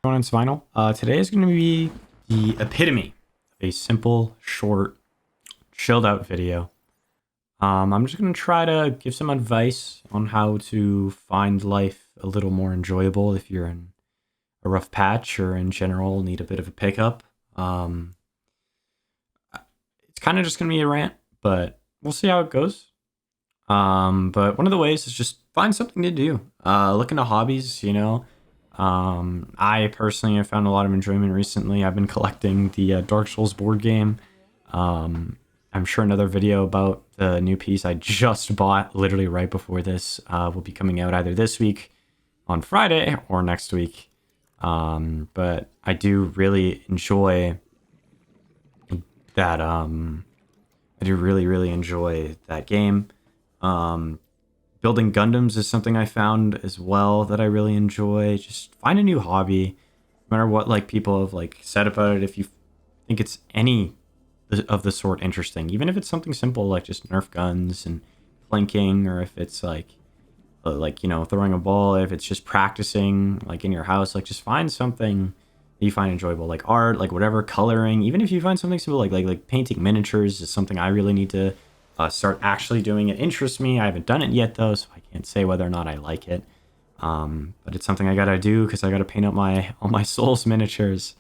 On its vinyl. Today is going to be the epitome of a simple, short, chilled out video. I'm just going to try to give some advice on how to find life a little more enjoyable if you're in a rough patch or in general need a bit of a pickup. It's kind of just going to be a rant, but we'll see how it goes. But one of the ways is just find something to do. Look into hobbies. I personally have found a lot of enjoyment recently. I've been collecting the Dark Souls board game. I'm sure another video about the new piece I just bought literally right before this will be coming out either this week on Friday or next week. But I do really enjoy that. I do really enjoy that game. Building Gundams is something I found as well that I really enjoy. Just find a new hobby, no matter what people have said about it. If you think it's any of the sort interesting, even if it's something simple like just Nerf guns and plinking, or if it's throwing a ball, if it's just practicing in your house, just find something that you find enjoyable, like art, whatever, coloring. Even if you find something simple like painting miniatures is something I really need to start actually doing. It interests me. I haven't done it yet though, so I can't say whether or not I like it. But it's something I gotta do because I gotta paint up all my Souls miniatures.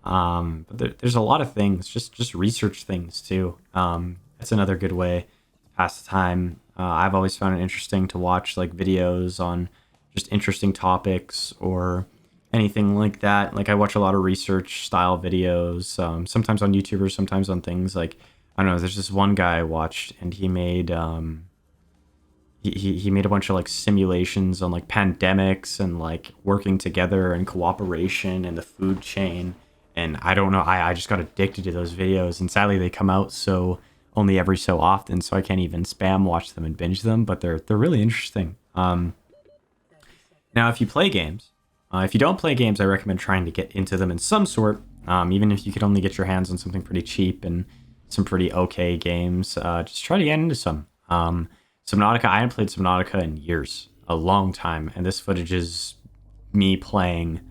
But there's a lot of things, just research things too. That's another good way to pass the time. I've always found it interesting to watch videos on just interesting topics or anything like that. I watch a lot of research style videos, sometimes on YouTube or sometimes on things I don't know. There's this one guy I watched, and he made he made a bunch of simulations on pandemics and working together and cooperation and the food chain. And I don't know, I just got addicted to those videos, and sadly they come out so only every so often, so I can't even spam watch them and binge them. But they're really interesting. Now, if you play games, if you don't play games, I recommend trying to get into them in some sort. Even if you could only get your hands on something pretty cheap and some pretty okay games, just try to get into some. Subnautica, I haven't played Subnautica in years, a long time, and this footage is me playing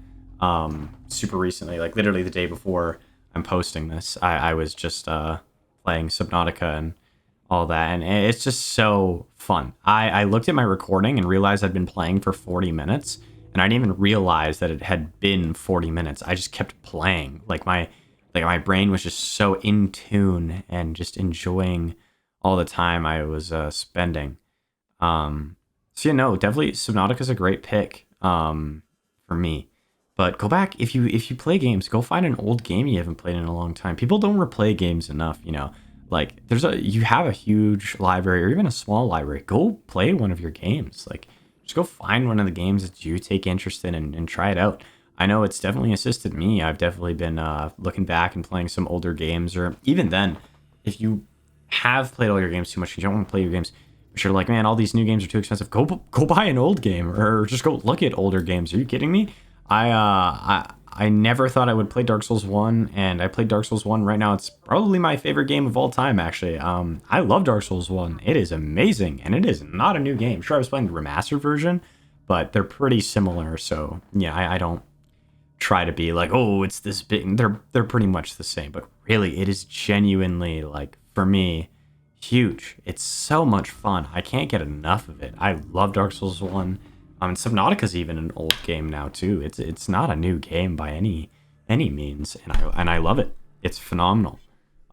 super recently, literally the day before I'm posting this. I was just playing Subnautica and all that, and it's just so fun. I looked at my recording and realized I'd been playing for 40 minutes, and I didn't even realize that it had been 40 minutes. I just kept playing. My brain was just so in tune and just enjoying all the time I was spending. Definitely Subnautica is a great pick for me. But go back, if you play games, go find an old game you haven't played in a long time. People don't replay games enough. You have a huge library or even a small library. Go play one of your games. Just go find one of the games that you take interest in and try it out. I know it's definitely assisted me. I've definitely been looking back and playing some older games, or even then, if you have played all your games too much and you don't want to play your games, but you're like, man, all these new games are too expensive, go buy an old game, or just go look at older games. Are you kidding me? I never thought I would play Dark Souls 1, and I played Dark Souls 1. Right now, it's probably my favorite game of all time, actually. I love Dark Souls 1. It is amazing, and it is not a new game. Sure, I was playing the remastered version, but they're pretty similar, so yeah, I don't try to be it's this big. They're pretty much the same, but really it is genuinely for me huge. It's so much fun. I can't get enough of it. I love Dark Souls 1. Subnautica's even an old game now too. It's not a new game by any means, and I love it. It's phenomenal.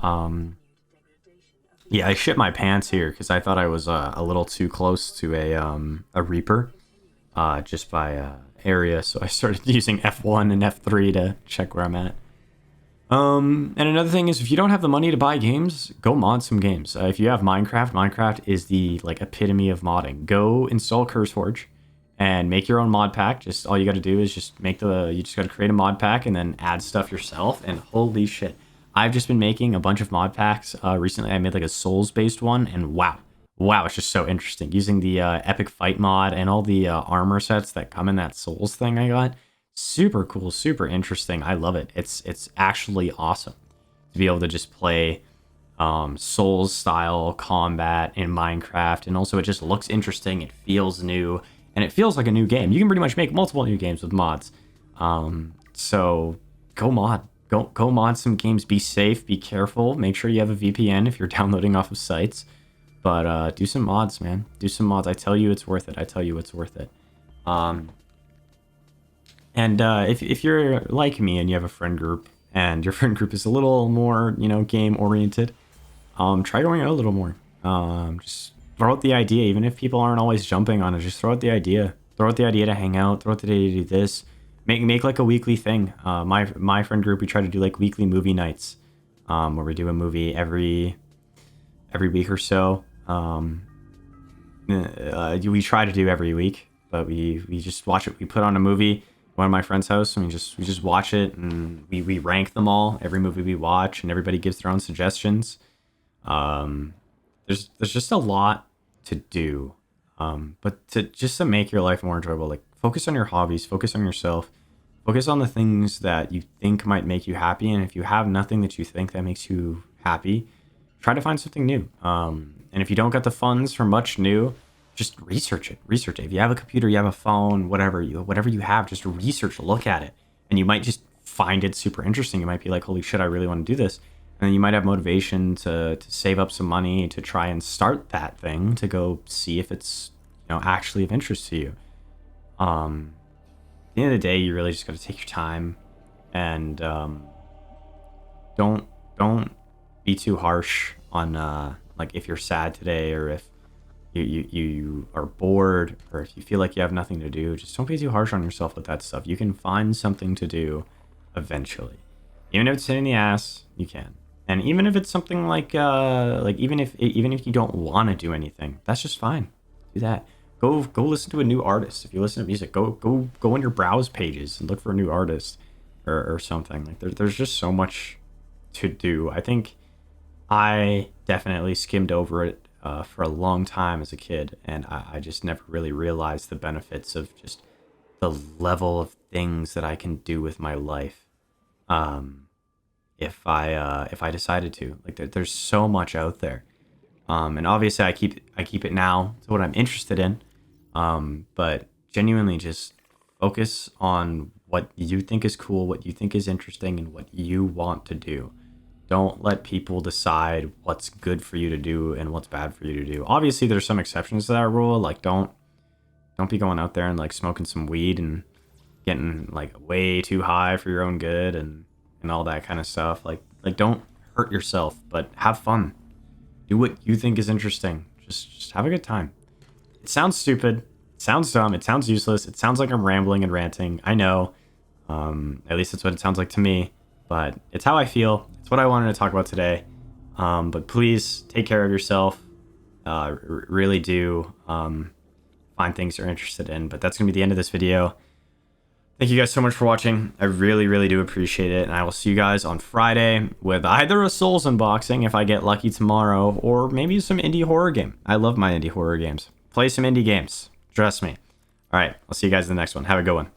Yeah, I shit my pants here because I thought I was a little too close to a Reaper just by area, so I started using F1 and F3 to check where I'm at. And another thing is, if you don't have the money to buy games, go mod some games. If you have Minecraft is the epitome of modding. Go install CurseForge and make your own mod pack. Just all you got to do is you just got to create a mod pack and then add stuff yourself. And holy shit, I've just been making a bunch of mod packs. Recently I made a Souls based one, and wow, it's just so interesting using the epic fight mod and all the armor sets that come in that Souls thing I got. Super cool, super interesting. I love it. It's actually awesome to be able to just play Souls style combat in Minecraft, and also it just looks interesting. It feels new, and it feels like a new game. You can pretty much make multiple new games with mods. So go mod. Go mod some games. Be safe. Be careful. Make sure you have a VPN if you're downloading off of sites. But do some mods, man. Do some mods. I tell you it's worth it. I tell you it's worth it. If you're like me and you have a friend group and your friend group is a little more, game oriented, try going out a little more. Just throw out the idea, even if people aren't always jumping on it. Just throw out the idea. Throw out the idea to hang out. Throw out the idea to do this. Make like a weekly thing. My friend group, we try to do like weekly movie nights, where we do a movie every week or so. We try to do every week, but we just watch it. We put on a movie at one of my friend's house, and we just watch it, and we rank them all, every movie we watch, and everybody gives their own suggestions. There's just a lot to do, but to make your life more enjoyable, like focus on your hobbies, focus on yourself, focus on the things that you think might make you happy, and if you have nothing that you think that makes you happy, try to find something new. And if you don't got the funds for much new, just research it. If you have a computer, you have a phone, whatever you have, just research, look at it, and you might just find it super interesting. You might be like, holy shit, I really want to do this. And then you might have motivation to save up some money to try and start that thing, to go see if it's actually of interest to you. At the end of the day, you really just got to take your time, and don't be too harsh on like if you're sad today, or if you are bored, or if you feel like you have nothing to do. Just don't be too harsh on yourself with that stuff. You can find something to do eventually, even if it's in the ass. You can. And even if it's something like even if you don't want to do anything, that's just fine. Do that. Go listen to a new artist. If you listen to music, go on your browse pages and look for a new artist or something. Like there's just so much to do. I think I definitely skimmed over it for a long time as a kid, and I just never really realized the benefits of just the level of things that I can do with my life. If I decided to, like, there's so much out there, and obviously I keep it now to what I'm interested in, but genuinely just focus on what you think is cool, what you think is interesting, and what you want to do. Don't let people decide what's good for you to do and what's bad for you to do. Obviously there's some exceptions to that rule, like don't be going out there and like smoking some weed and getting like way too high for your own good and all that kind of stuff. Like don't hurt yourself, but have fun. Do what you think is interesting. Just have a good time. It sounds stupid. It sounds dumb. It sounds useless. It sounds like I'm rambling and ranting. I know. At least that's what it sounds like to me. But it's how I feel. It's what I wanted to talk about today. But please take care of yourself. Really do find things you're interested in. But that's going to be the end of this video. Thank you guys so much for watching. I really, really do appreciate it. And I will see you guys on Friday with either a Souls unboxing if I get lucky tomorrow, or maybe some indie horror game. I love my indie horror games. Play some indie games. Trust me. All right. I'll see you guys in the next one. Have a good one.